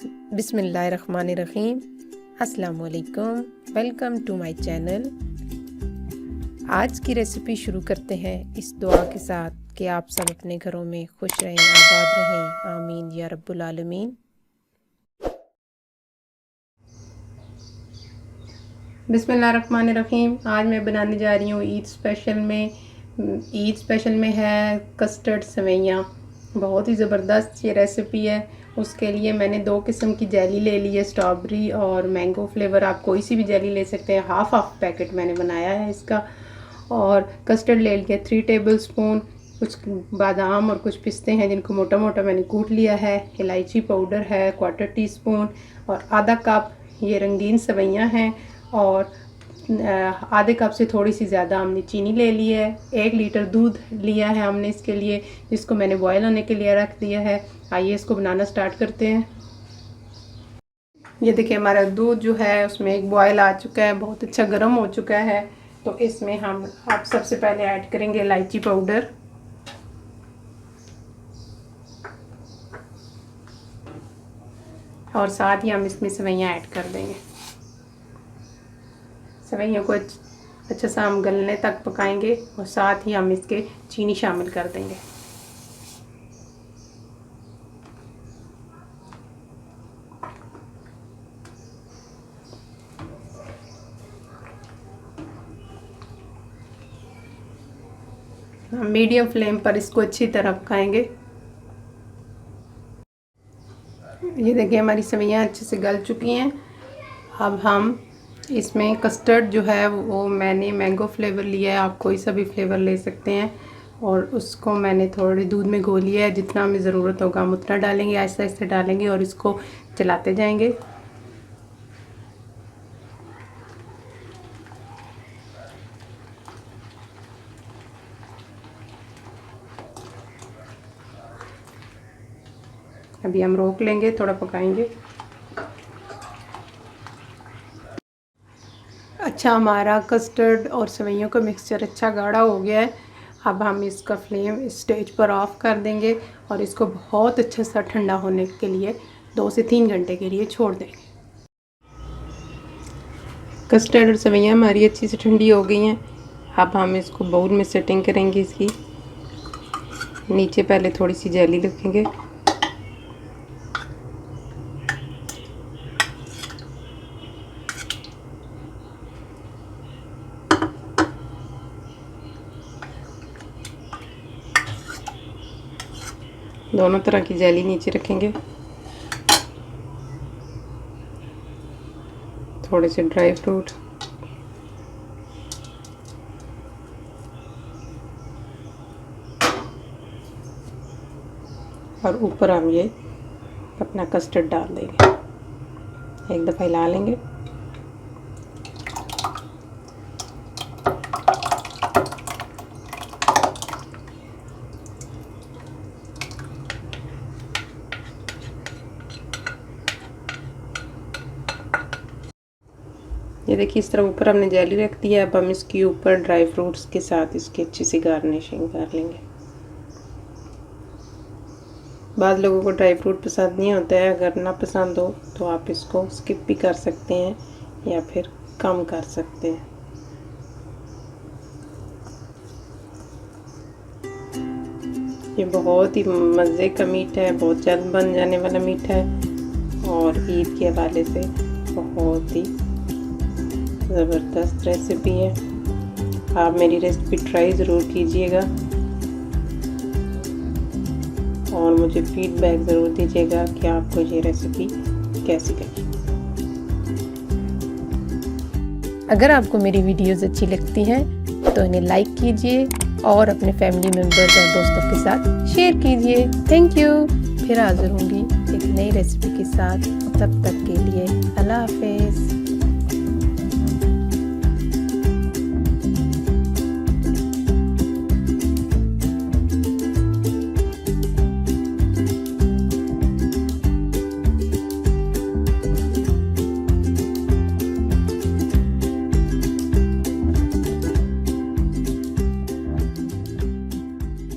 बिस्मिल्लाहिर्रहमानिर्रहीम। अस्सलाम वालेकुम, वेलकम टू माय चैनल। आज की रेसिपी शुरू करते हैं इस दुआ के साथ कि आप सब अपने घरों में खुश रहें, आबाद रहें, आमीन या रब्बुल आलमीन। बिस्मिल्लाहिर्रहमानिर्रहीम। आज मैं बनाने जा रही हूँ ईद स्पेशल में है कस्टर्ड सवैया। बहुत ही ज़बरदस्त ये रेसिपी है। उसके लिए मैंने 2 किस्म की जेली ले ली है, स्ट्रॉबेरी और मैंगो फ्लेवर। आप कोई सी भी जेली ले सकते हैं। हाफ पैकेट मैंने बनाया है इसका। और कस्टर्ड ले लिया 3 टेबल स्पून। कुछ बादाम और कुछ पिस्ते हैं जिनको मोटा मोटा मैंने कूट लिया है। इलायची पाउडर है 1/4 टीस्पून और आधा कप ये रंगीन सवैयाँ हैं। और आधे कप से थोड़ी सी ज़्यादा हमने चीनी ले ली है। 1 लीटर दूध लिया है हमने इसके लिए, जिसको मैंने बॉयल होने के लिए रख दिया है। आइए इसको बनाना स्टार्ट करते हैं। ये देखिए हमारा दूध जो है उसमें एक बॉयल आ चुका है, बहुत अच्छा गर्म हो चुका है। तो इसमें हम अब सबसे पहले ऐड करेंगे इलायची पाउडर। और साथ ही हम इसमें सवैयाँ ऐड कर देंगे। सवैयों को अच्छा सा हम गलने तक पकाएंगे और साथ ही हम इसके चीनी शामिल कर देंगे। हम मीडियम फ्लेम पर इसको अच्छी तरह पकाएंगे। ये देखिए हमारी सवैयाँ अच्छे से गल चुकी हैं। अब हम इसमें कस्टर्ड जो है वो मैंने मैंगो फ्लेवर लिया है, आप कोई सा भी फ्लेवर ले सकते हैं। और उसको मैंने थोड़े दूध में घोल लिया है। जितना हमें ज़रूरत होगा हम उतना डालेंगे, आहिस्ते आहिस्ते डालेंगे और इसको चलाते जाएंगे। अभी हम रोक लेंगे, थोड़ा पकाएंगे। अच्छा हमारा कस्टर्ड और सवैयों का मिक्सचर अच्छा गाढ़ा हो गया है। अब हम इसका फ्लेम इस स्टेज पर ऑफ कर देंगे और इसको बहुत अच्छा सा ठंडा होने के लिए 2 से 3 घंटे के लिए छोड़ देंगे। कस्टर्ड और सवैयाँ हमारी अच्छी से ठंडी हो गई हैं। अब हम इसको बाउल में सेटिंग करेंगे। इसकी नीचे पहले थोड़ी सी जेली रखेंगे। दोनों तरह की जेली नीचे रखेंगे। थोड़े से ड्राई फ्रूट और ऊपर हम ये अपना कस्टर्ड डाल देंगे। एक दफ़ा हिला लेंगे। ये देखिए इस तरह ऊपर हमने जेली रख दी है। अब हम इसके ऊपर ड्राई फ्रूट्स के साथ इसकी अच्छी सी गार्निशिंग कर लेंगे। बाद लोगों को ड्राई फ्रूट पसंद नहीं होता है। अगर ना पसंद हो तो आप इसको स्किप भी कर सकते हैं या फिर कम कर सकते हैं। ये बहुत ही मज़े का मीठा है, बहुत जल्द बन जाने वाला मीठा है और ईद के हवाले से बहुत ही ज़बरदस्त रेसिपी है। आप मेरी रेसिपी ट्राई ज़रूर कीजिएगा और मुझे फीडबैक ज़रूर दीजिएगा कि आपको ये रेसिपी कैसी लगी। अगर आपको मेरी वीडियोस अच्छी लगती हैं तो इन्हें लाइक कीजिए और अपने फैमिली मेम्बर्स और दोस्तों के साथ शेयर कीजिए। Thank you. फिर हाजिर होंगी एक नई रेसिपी के साथ। तब तक के लिए अल्लाह हाफिज़।